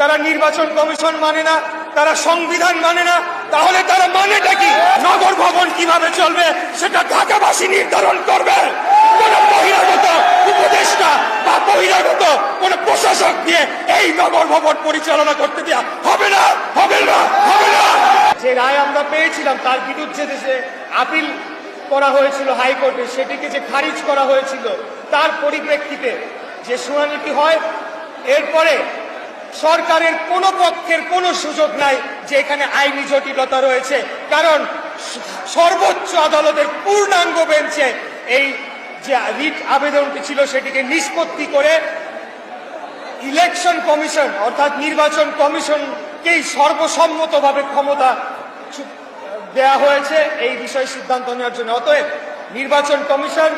তারা নির্বাচন কমিশন মানে না, তারা সংবিধান মানে না, তাহলে তারা মানেটা কি? নগর ভবন কিভাবে চলবে সেটা ঢাকাবাসী নির্ধারণ করবে। কোন বহিরাগত উপদেষ্টা বা বহিরাগত কোন প্রশাসক দিয়ে এই নগর ভবন পরিচালনা করতে দেওয়া হবে না, হবে না, হবে না। যে রায় আমরা পেয়েছিলাম তার বিরুদ্ধে যে আপিল করা হয়েছিল হাইকোর্টে, সেটিকে যে খারিজ করা হয়েছিল, তার পরিপ্রেক্ষিতে যে শুনানিটি হয়, এরপরে সরকারের কোনো পক্ষের কোনো সুযোগ নাই যে এখানে আইনি জটিলতা রয়েছে, কারণ সর্বোচ্চ আদালতের পূর্ণাঙ্গ বেঞ্চে এই যে রিট আবেদনটি ছিল সেটিকে নিষ্পত্তি করে ইলেকশন কমিশন অর্থাৎ নির্বাচন কমিশনকেই সর্বসম্মতভাবে ক্ষমতা দেয়া হয়েছে এই বিষয়ে সিদ্ধান্ত নেওয়ার জন্য। অতএব নির্বাচন কমিশন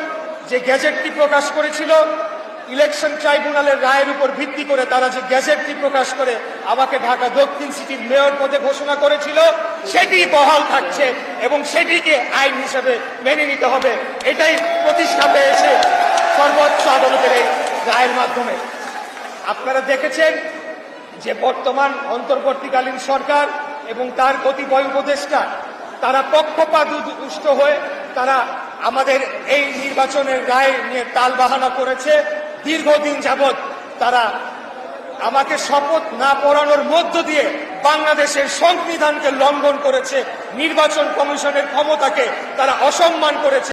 যে গেজেটটি প্রকাশ করেছিল, ইলেকশন ট্রাইব্যুনালের রায়ের উপর ভিত্তি করে তারা যে গেজেটটি প্রকাশ করে আমাকে ঢাকা দক্ষিণ সিটির মেয়র পদে ঘোষণা করেছিল, সেটি বহাল থাকছে এবং সেটিকে আইন হিসেবে মেনে নিতে হবে। এটাই প্রতিষ্ঠা পেয়েছে সর্বোচ্চ আদালতের এই রায়ের মাধ্যমে। আপনারা দেখেছেন যে বর্তমান অন্তর্বর্তীকালীন সরকার এবং তার কতিপয় উপদেষ্টা তারা পক্ষপাতদুষ্ট হয়ে তারা আমাদের এই নির্বাচনের রায় নিয়ে টালবাহানা করেছে। দীর্ঘদিন যাবৎ তারা আমাকে শপথ না পড়ানোর মধ্য দিয়ে বাংলাদেশের সংবিধানকে লঙ্ঘন করেছে, নির্বাচন কমিশনের ক্ষমতাকে তারা অসম্মান করেছে।